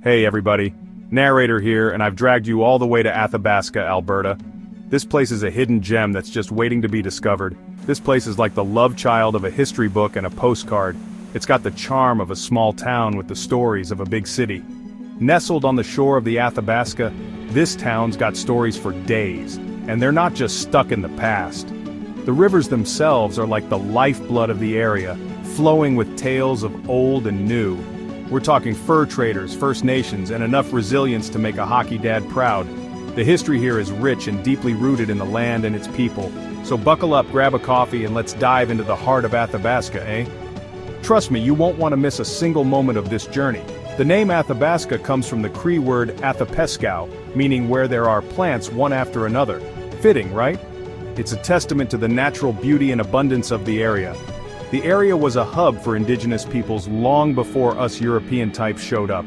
Hey everybody, narrator here, and I've dragged you all the way to Athabasca, Alberta. This place is a hidden gem that's just waiting to be discovered. This place is like the love child of a history book and a postcard. It's got the charm of a small town with the stories of a big city. Nestled on the shore of the Athabasca, this town's got stories for days, and they're not just stuck in the past. The rivers themselves are like the lifeblood of the area, flowing with tales of old and new. We're talking fur traders, First Nations, and enough resilience to make a hockey dad proud. The history here is rich and deeply rooted in the land and its people. So buckle up, grab a coffee, and let's dive into the heart of Athabasca, eh? Trust me, you won't want to miss a single moment of this journey. The name Athabasca comes from the Cree word Athabasca, meaning where there are plants one after another. Fitting, right? It's a testament to the natural beauty and abundance of the area. The area was a hub for indigenous peoples long before us European types showed up.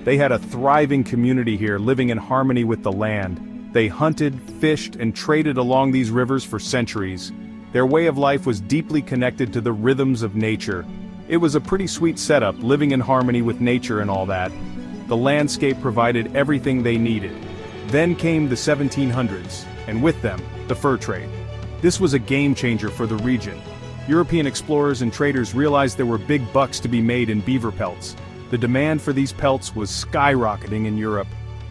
They had a thriving community here living in harmony with the land. They hunted, fished, and traded along these rivers for centuries. Their way of life was deeply connected to the rhythms of nature. It was a pretty sweet setup, living in harmony with nature and all that. The landscape provided everything they needed. Then came the 1700s, and with them, the fur trade. This was a game changer for the region. European explorers and traders realized there were big bucks to be made in beaver pelts. The demand for these pelts was skyrocketing in Europe.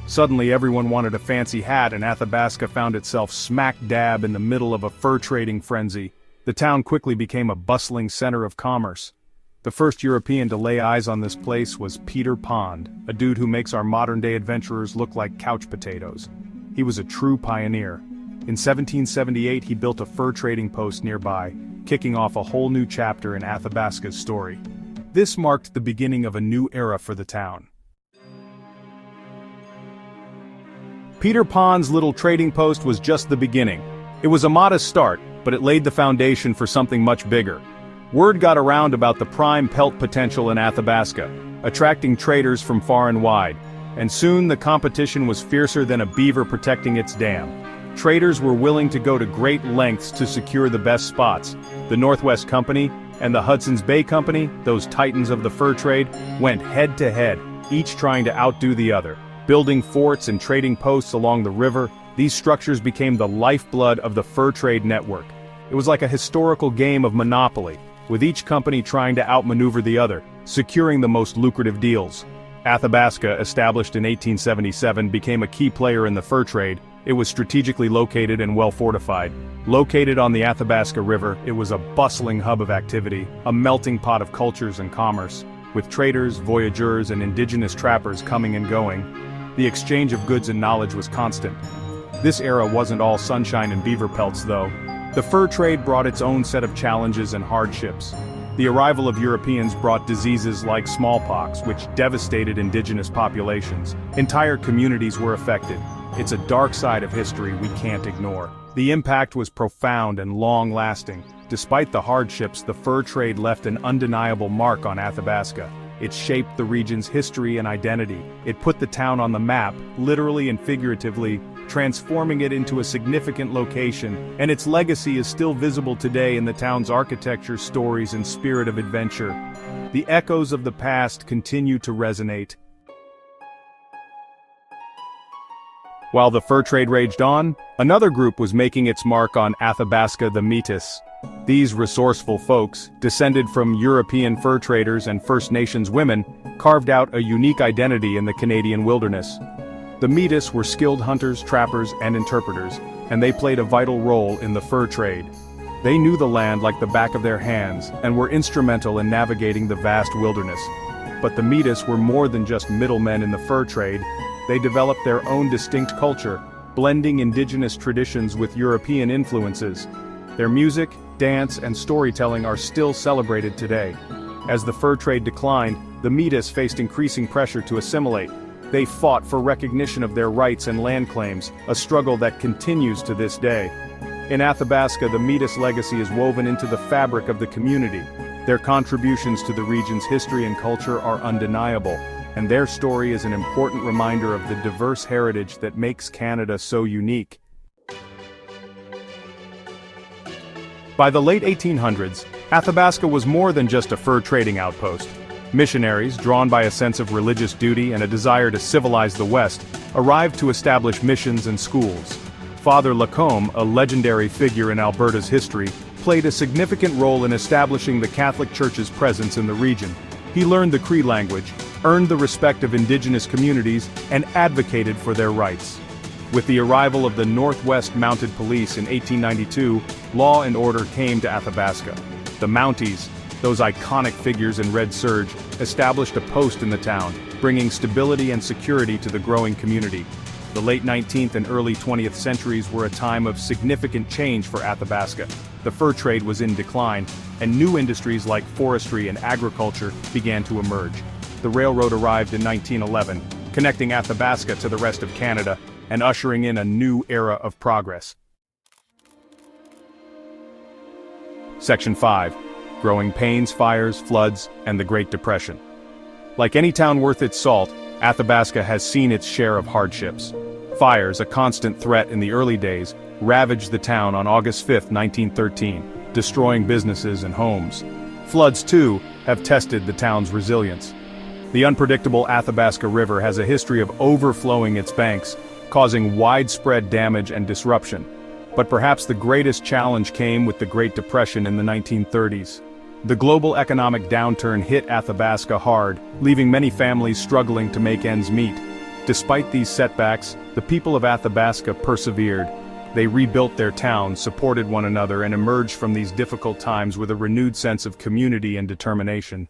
Suddenly everyone wanted a fancy hat, and Athabasca found itself smack dab in the middle of a fur trading frenzy. The town quickly became a bustling center of commerce. The first European to lay eyes on this place was Peter Pond, a dude who makes our modern-day adventurers look like couch potatoes. He was a true pioneer. In 1778 he built a fur trading post nearby, kicking off a whole new chapter in Athabasca's story. This marked the beginning of a new era for the town. Peter Pond's little trading post was just the beginning. It was a modest start, but it laid the foundation for something much bigger. Word got around about the prime pelt potential in Athabasca, attracting traders from far and wide, and soon the competition was fiercer than a beaver protecting its dam. Traders were willing to go to great lengths to secure the best spots. The Northwest Company and the Hudson's Bay Company, those titans of the fur trade, went head to head, each trying to outdo the other. Building forts and trading posts along the river, these structures became the lifeblood of the fur trade network. It was like a historical game of Monopoly, with each company trying to outmaneuver the other, securing the most lucrative deals. Athabasca, established in 1877, became a key player in the fur trade. It was strategically located and well fortified. Located on the Athabasca River, it was a bustling hub of activity, a melting pot of cultures and commerce. With traders, voyageurs, and indigenous trappers coming and going, the exchange of goods and knowledge was constant. This era wasn't all sunshine and beaver pelts, though. The fur trade brought its own set of challenges and hardships. The arrival of Europeans brought diseases like smallpox, which devastated indigenous populations. Entire communities were affected. It's a dark side of history we can't ignore. The impact was profound and long-lasting. Despite the hardships, the fur trade left an undeniable mark on Athabasca. It shaped the region's history and identity. It put the town on the map, literally and figuratively, transforming it into a significant location, and its legacy is still visible today in the town's architecture, stories, and spirit of adventure. The echoes of the past continue to resonate. While the fur trade raged on, another group was making its mark on Athabasca, the Métis. These resourceful folks, descended from European fur traders and First Nations women, carved out a unique identity in the Canadian wilderness. The Métis were skilled hunters, trappers, and interpreters, and they played a vital role in the fur trade. They knew the land like the back of their hands, and were instrumental in navigating the vast wilderness. But the Métis were more than just middlemen in the fur trade. They developed their own distinct culture, blending indigenous traditions with European influences. Their music, dance, and storytelling are still celebrated today. As the fur trade declined, the Métis faced increasing pressure to assimilate. They fought for recognition of their rights and land claims, a struggle that continues to this day. In Athabasca, the Métis legacy is woven into the fabric of the community. Their contributions to the region's history and culture are undeniable, and their story is an important reminder of the diverse heritage that makes Canada so unique. By the late 1800s, Athabasca was more than just a fur trading outpost. Missionaries, drawn by a sense of religious duty and a desire to civilize the West, arrived to establish missions and schools. Father Lacombe, a legendary figure in Alberta's history, played a significant role in establishing the Catholic Church's presence in the region. He learned the Cree language, earned the respect of indigenous communities, and advocated for their rights. With the arrival of the Northwest Mounted Police in 1892, law and order came to Athabasca. The Mounties, those iconic figures in red serge, established a post in the town, bringing stability and security to the growing community. The late 19th and early 20th centuries were a time of significant change for Athabasca. The fur trade was in decline, and new industries like forestry and agriculture began to emerge. The railroad arrived in 1911, connecting Athabasca to the rest of Canada and ushering in a new era of progress. Section 5. Growing pains, fires, floods, and the Great Depression. Like any town worth its salt, Athabasca has seen its share of hardships. Fires, a constant threat in the early days, ravaged the town on August 5, 1913, destroying businesses and homes. Floods, too, have tested the town's resilience. The unpredictable Athabasca River has a history of overflowing its banks, causing widespread damage and disruption. But perhaps the greatest challenge came with the Great Depression in the 1930s. The global economic downturn hit Athabasca hard, leaving many families struggling to make ends meet. Despite these setbacks, the people of Athabasca persevered. They rebuilt their town, supported one another, and emerged from these difficult times with a renewed sense of community and determination.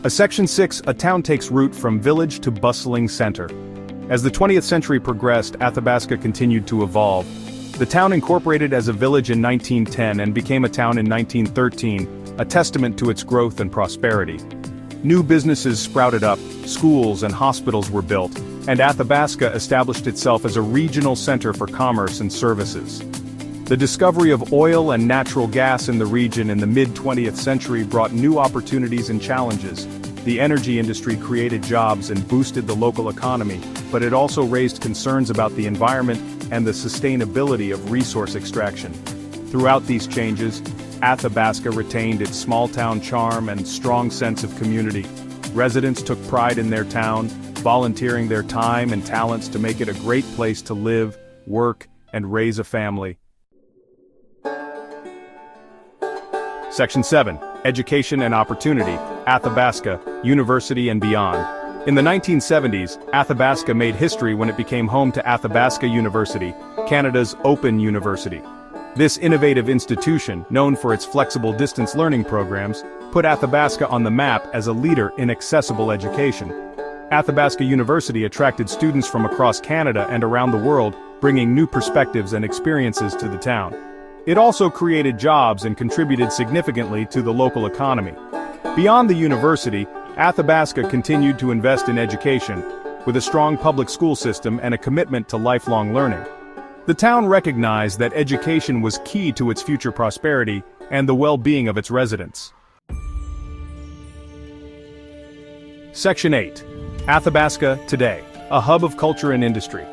Section 6, a town takes root from village to bustling center. As the 20th century progressed, Athabasca continued to evolve. The town incorporated as a village in 1910 and became a town in 1913, a testament to its growth and prosperity. New businesses sprouted up, schools and hospitals were built, and Athabasca established itself as a regional center for commerce and services. The discovery of oil and natural gas in the region in the mid-20th century brought new opportunities and challenges. The energy industry created jobs and boosted the local economy, but it also raised concerns about the environment and the sustainability of resource extraction. Throughout these changes, Athabasca retained its small-town charm and strong sense of community. Residents took pride in their town, volunteering their time and talents to make it a great place to live, work, and raise a family. Section 7. Education and Opportunity, Athabasca, University and Beyond. In the 1970s, Athabasca made history when it became home to Athabasca University, Canada's open university. This innovative institution, known for its flexible distance learning programs, put Athabasca on the map as a leader in accessible education. Athabasca University attracted students from across Canada and around the world, bringing new perspectives and experiences to the town. It also created jobs and contributed significantly to the local economy. Beyond the university, Athabasca continued to invest in education, with a strong public school system and a commitment to lifelong learning. The town recognized that education was key to its future prosperity and the well-being of its residents. Section 8. Athabasca Today, a hub of culture and industry.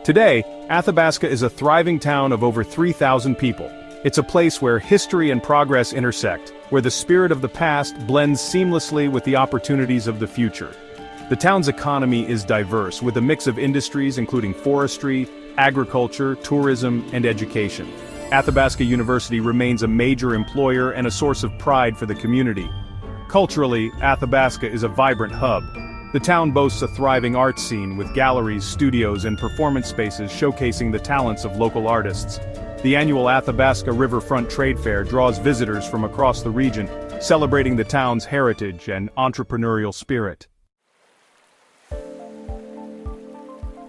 Today, Athabasca is a thriving town of over 3,000 people. It's a place where history and progress intersect, where the spirit of the past blends seamlessly with the opportunities of the future. The town's economy is diverse, with a mix of industries including forestry, agriculture, tourism, and education. Athabasca University remains a major employer and a source of pride for the community. Culturally, Athabasca is a vibrant hub. The town boasts a thriving arts scene with galleries, studios, and performance spaces showcasing the talents of local artists. The annual Athabasca Riverfront Trade Fair draws visitors from across the region, celebrating the town's heritage and entrepreneurial spirit.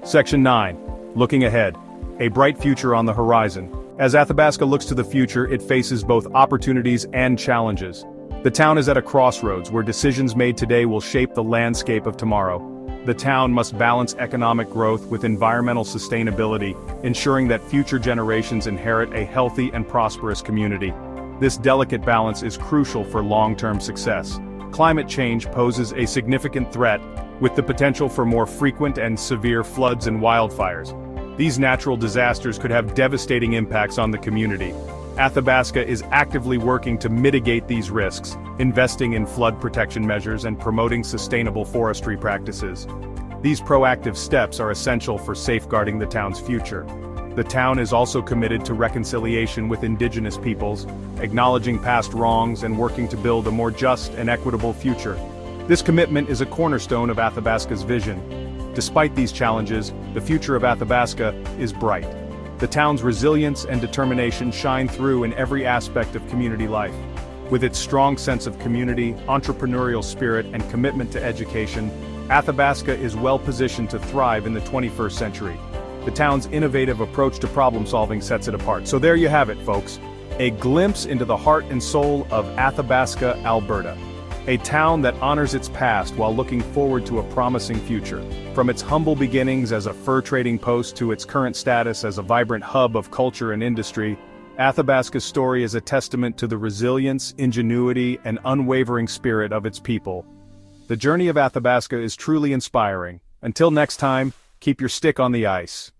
Section 9. Looking ahead. A bright future on the horizon. As Athabasca looks to the future, it faces both opportunities and challenges. The town is at a crossroads where decisions made today will shape the landscape of tomorrow. The town must balance economic growth with environmental sustainability, ensuring that future generations inherit a healthy and prosperous community. This delicate balance is crucial for long-term success. Climate change poses a significant threat, with the potential for more frequent and severe floods and wildfires. These natural disasters could have devastating impacts on the community. Athabasca is actively working to mitigate these risks, investing in flood protection measures and promoting sustainable forestry practices. These proactive steps are essential for safeguarding the town's future. The town is also committed to reconciliation with Indigenous peoples, acknowledging past wrongs and working to build a more just and equitable future. This commitment is a cornerstone of Athabasca's vision. Despite these challenges, the future of Athabasca is bright. The town's resilience and determination shine through in every aspect of community life. With its strong sense of community, entrepreneurial spirit, and commitment to education, Athabasca is well positioned to thrive in the 21st century. The town's innovative approach to problem-solving sets it apart. So there you have it, folks. A glimpse into the heart and soul of Athabasca, Alberta. A town that honors its past while looking forward to a promising future. From its humble beginnings as a fur trading post to its current status as a vibrant hub of culture and industry, Athabasca's story is a testament to the resilience, ingenuity, and unwavering spirit of its people. The journey of Athabasca is truly inspiring. Until next time, keep your stick on the ice.